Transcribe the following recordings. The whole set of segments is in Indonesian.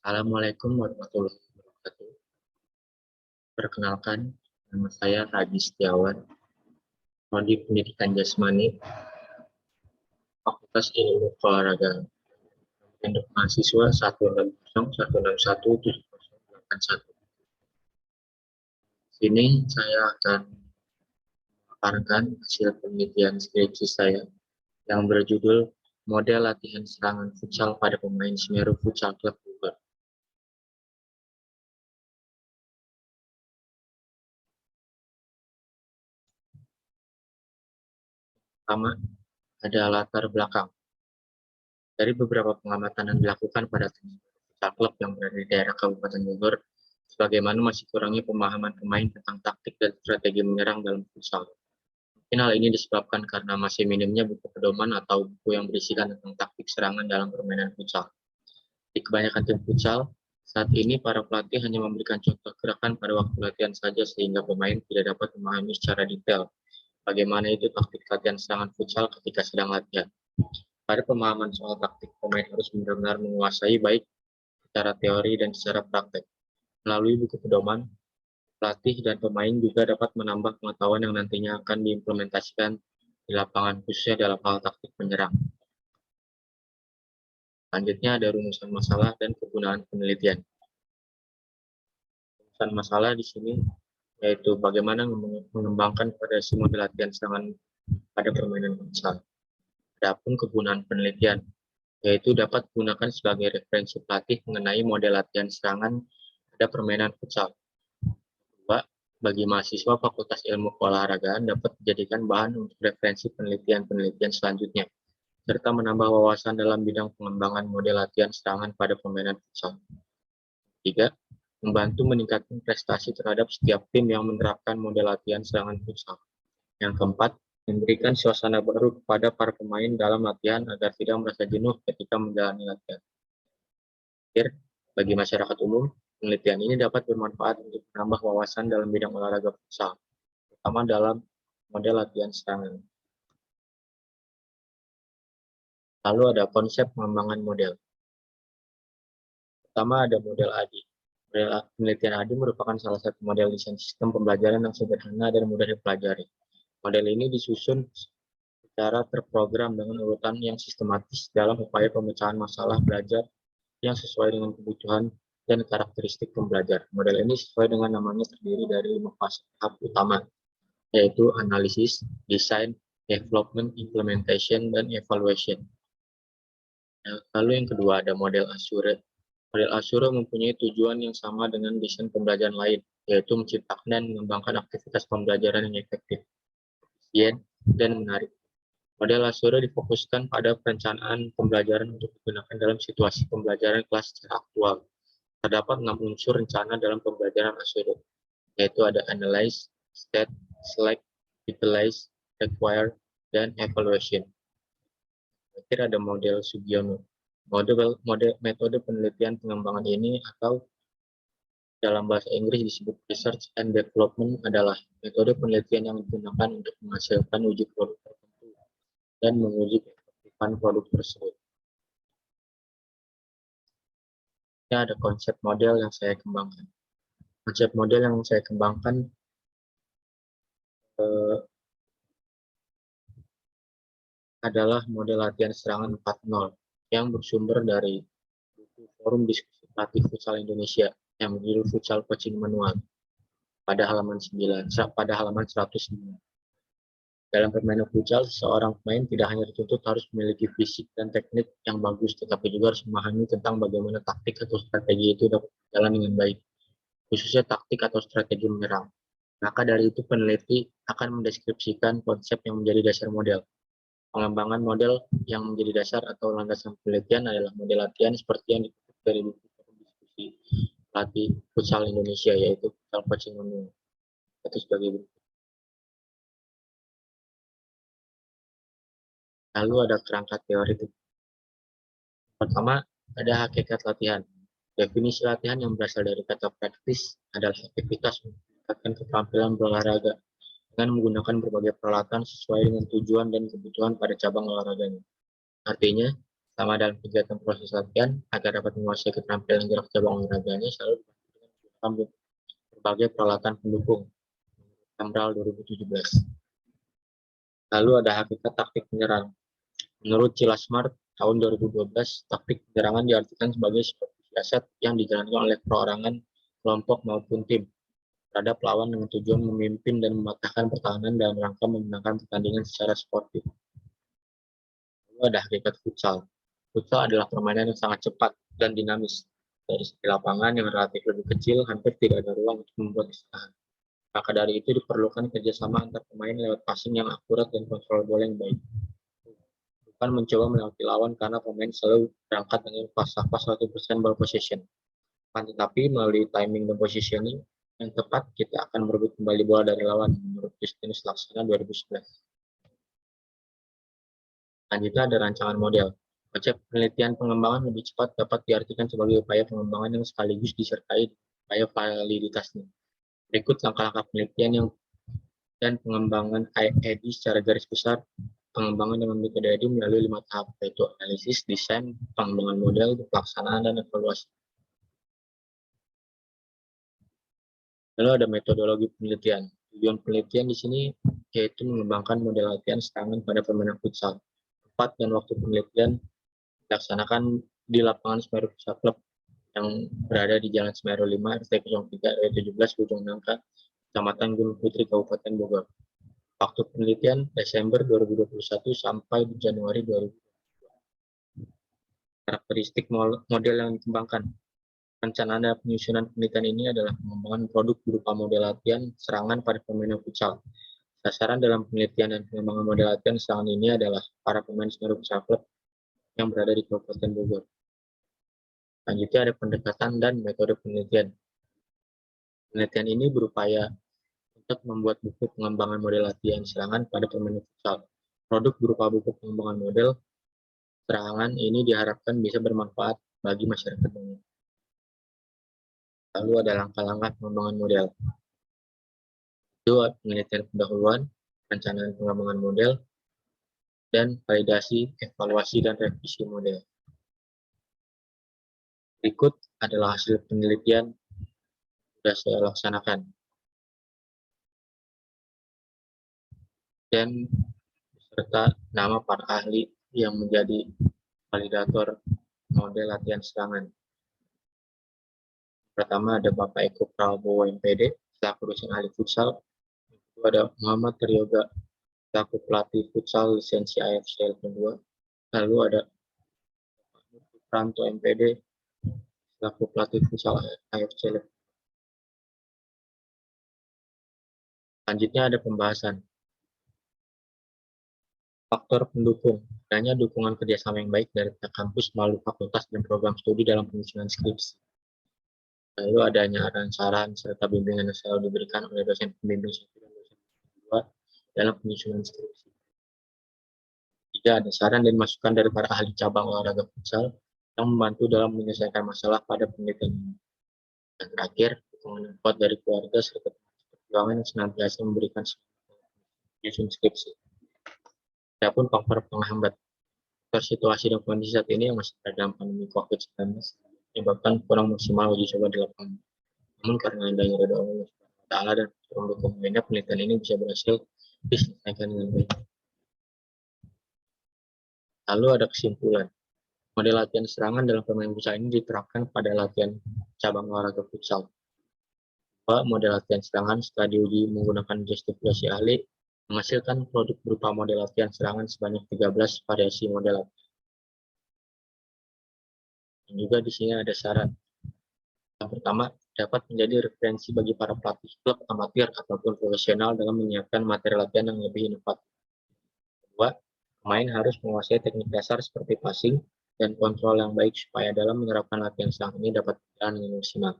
Assalamualaikum warahmatullahi wabarakatuh. Perkenalkan, nama saya Hadi Setiawan, Prodi Pendidikan Jasmani, Fakultas Ilmu Keolahragaan. Untuk mahasiswa 16016170881. Sini saya akan memaparkan hasil penelitian skripsi saya yang berjudul Model Latihan Serangan Futsal pada Pemain Semeru Futsal Club Bogor. Pertama, ada latar belakang. Dari beberapa pengamatan yang dilakukan pada futsal klub yang berada di daerah Kabupaten Bogor, sebagaimana masih kurangnya pemahaman pemain tentang taktik dan strategi menyerang dalam futsal. Mungkin hal ini disebabkan karena masih minimnya buku pedoman atau buku yang berisikan tentang taktik serangan dalam permainan futsal. Di kebanyakan tim futsal, saat ini para pelatih hanya memberikan contoh gerakan pada waktu latihan saja sehingga pemain tidak dapat memahami secara detail bagaimana itu taktik latihan serangan futsal ketika sedang latihan. Pada pemahaman soal taktik, pemain harus benar-benar menguasai baik secara teori dan secara praktek. Melalui buku pedoman, pelatih dan pemain juga dapat menambah pengetahuan yang nantinya akan diimplementasikan di lapangan khususnya dalam hal taktik menyerang. Selanjutnya ada rumusan masalah dan kegunaan penelitian. Rumusan masalah di sini yaitu bagaimana mengembangkan variasi model latihan serangan pada permainan futsal. Adapun kegunaan penelitian, yaitu dapat digunakan sebagai referensi pelatih mengenai model latihan serangan pada permainan futsal. Kedua, bagi mahasiswa Fakultas Ilmu Keolahragaan dapat dijadikan bahan untuk referensi penelitian-penelitian selanjutnya, serta menambah wawasan dalam bidang pengembangan model latihan serangan pada permainan futsal. Tiga, membantu meningkatkan prestasi terhadap setiap tim yang menerapkan model latihan serangan futsal. Yang keempat, memberikan suasana baru kepada para pemain dalam latihan agar tidak merasa jenuh ketika menjalani latihan. Terakhir, bagi masyarakat umum, penelitian ini dapat bermanfaat untuk menambah wawasan dalam bidang olahraga futsal, terutama dalam model latihan serangan. Lalu ada konsep pengembangan model. Pertama ada model ADI. Model penelitian ADI merupakan salah satu model desain sistem pembelajaran yang sederhana dan mudah dipelajari. Model ini disusun secara terprogram dengan urutan yang sistematis dalam upaya pemecahan masalah belajar yang sesuai dengan kebutuhan dan karakteristik pembelajar. Model ini sesuai dengan namanya terdiri dari 5 fase tahap utama, yaitu analisis, design, development, implementation, dan evaluation. Lalu yang kedua ada model Azure. Model Azure mempunyai tujuan yang sama dengan desain pembelajaran lain, yaitu menciptakan dan mengembangkan aktivitas pembelajaran yang efektif, efisien, dan menarik. Model Azure difokuskan pada perencanaan pembelajaran untuk digunakan dalam situasi pembelajaran kelas secara aktual. Terdapat 6 unsur rencana dalam pembelajaran Azure, yaitu ada analyze, state, select, utilize, require, dan evaluation. Terakhir ada model Sugiono. Metode penelitian pengembangan ini atau dalam bahasa Inggris disebut research and development adalah metode penelitian yang digunakan untuk menghasilkan uji produk tertentu dan menguji keefektifan produk tersebut. Ini ada konsep model yang saya kembangkan. Konsep model yang saya kembangkan adalah model latihan serangan 4.0 yang bersumber dari buku Forum Diskusi Pelatih Futsal Indonesia yang berjudul Futsal Coaching Manual pada halaman 109. Dalam permainan futsal, seorang pemain tidak hanya dituntut harus memiliki fisik dan teknik yang bagus, tetapi juga harus memahami tentang bagaimana taktik atau strategi itu dapat berjalan dengan baik, khususnya taktik atau strategi menyerang. Maka dari itu peneliti akan mendeskripsikan konsep yang menjadi dasar model. Pengembangan model yang menjadi dasar atau landasan penelitian adalah model latihan seperti yang dikutip dari buku diskusi pelatih futsal Indonesia, yaitu Futsal Coaching Manual. Itu sebagai berikut. Lalu ada kerangka teori. Pertama, ada hakikat latihan. Definisi latihan yang berasal dari kata praktis adalah aktivitas meningkatkan keterampilan berolahraga dengan menggunakan berbagai peralatan sesuai dengan tujuan dan kebutuhan pada cabang olahraganya. Artinya, Sama dalam kegiatan proses latihan, agar dapat menguasai keterampilan gerak cabang olahraganya selalu menggunakan berbagai peralatan pendukung. Amral 2017. Lalu ada hakikat taktik penyerang. Menurut Cilasmart tahun 2012, taktik penyerangan diartikan sebagai suatu siasat yang dijalankan oleh perorangan, kelompok maupun tim terhadap lawan dengan tujuan memimpin dan mematahkan pertahanan dalam rangka memenangkan pertandingan secara sportif. Lalu ada hakikat futsal. Futsal adalah permainan yang sangat cepat dan dinamis. Dari segi lapangan yang relatif lebih kecil, hampir tidak ada ruang untuk membuat kesalahan. Maka dari itu diperlukan kerjasama antar pemain lewat passing yang akurat dan kontrol bola yang baik. Bukan mencoba melewati lawan karena pemain selalu berangkat dengan pas 100% ball possession. Tetapi melalui timing dan positioning yang tepat, kita akan merebut kembali bola dari lawan, menurut Justinus Laksana 2011. Selanjutnya ada rancangan model. Konsep penelitian pengembangan lebih cepat dapat diartikan sebagai upaya pengembangan yang sekaligus disertai upaya validitasnya. Berikut langkah-langkah penelitian yang dan pengembangan EDI secara garis besar. Pengembangan dengan metode EDI melalui 5 tahap, yaitu analisis, desain, pengembangan model, pelaksanaan, dan evaluasi. Lalu ada metodologi penelitian. Tujuan penelitian di sini yaitu mengembangkan model latihan serangan pada permainan futsal. Tempat dan waktu penelitian dilaksanakan di lapangan Semeru Futsal Club yang berada di Jalan Semeru 5, RT 03, RW 17, Bojong Nangka, Kecamatan Gunung Putri, Kabupaten Bogor. Waktu penelitian Desember 2021 sampai Januari 2022. Karakteristik model yang dikembangkan. Perencanaan dan penyusunan penelitian ini adalah pengembangan produk berupa model latihan serangan pada pemain futsal. Sasaran dalam penelitian dan pengembangan model latihan serangan ini adalah para pemain Semeru Futsal Club yang berada di Kabupaten Bogor. Selanjutnya ada pendekatan dan metode penelitian. Penelitian ini berupaya untuk membuat buku pengembangan model latihan serangan pada pemain futsal. Produk berupa buku pengembangan model serangan ini diharapkan bisa bermanfaat bagi masyarakat umum. Lalu ada langkah-langkah pengembangan model. Itu penelitian pendahuluan, perencanaan pengembangan model, dan validasi, evaluasi, dan revisi model. Berikut adalah hasil penelitian yang sudah saya laksanakan. Dan serta nama para ahli yang menjadi validator model latihan serangan. Pertama ada Bapak Eko Prabowo MPD, selaku dosen ahli futsal. Yang kedua ada Muhammad Triyoga, selaku pelatih futsal lisensi AFC Level 2. Lalu ada Bapak Nur Pranto MPD, selaku pelatih futsal AFC Level 2. Selanjutnya ada pembahasan. Faktor pendukung. Adanya dukungan kerjasama yang baik dari pihak kampus melalui fakultas dan program studi dalam penyusunan skripsi. Lalu adanya saran serta bimbingan yang selalu diberikan oleh dosen pembimbing 1 dan dosen 2 dalam penyusunan skripsi. Tiga, ada saran dan masukan dari para ahli cabang olahraga futsal yang membantu dalam menyelesaikan masalah pada penelitian ini. Dan terakhir, dukungan yang kuat dari keluarga serta perjuangan yang senantiasa memberikan penyusun skripsi. Adapun faktor penghambat, situasi dan kondisi saat ini yang masih ada dalam pandemi COVID-19 menyebabkan kurang maksimal uji coba di lapangan. Namun karena adanya ridho Allah Ta'ala dan pendukung lainnya, penelitian ini bisa berhasil diselesaikan dengan baik. Lalu ada kesimpulan. Model latihan serangan dalam pemain futsal ini diterapkan pada latihan cabang olahraga futsal. Model latihan serangan setelah diuji menggunakan justifikasi ahli menghasilkan produk berupa model latihan serangan sebanyak 13 variasi model latihan. Dan juga di sini ada syarat. Yang pertama, dapat menjadi referensi bagi para pelatih klub amatir ataupun profesional dalam menyiapkan materi latihan yang lebih inovatif. Kedua, pemain harus menguasai teknik dasar seperti passing dan kontrol yang baik supaya dalam menerapkan latihan serangan ini dapat berjalan dengan maksimal.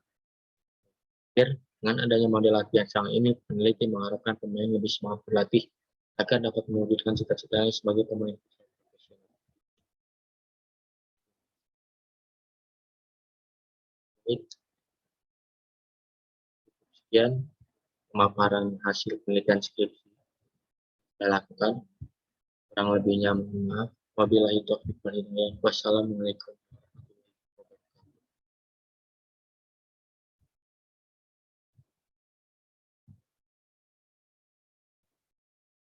Terakhir, dengan adanya model latihan serangan ini, peneliti mengharapkan pemain lebih semangat berlatih agar dapat mewujudkan cita-citanya sebagai pemain profesional. Sekian pemaparan hasil penelitian skripsi saya lakukan. Kurang lebihnya mohon maaf. Wabillahi taufiq wal hidayah. Wassalamualaikum.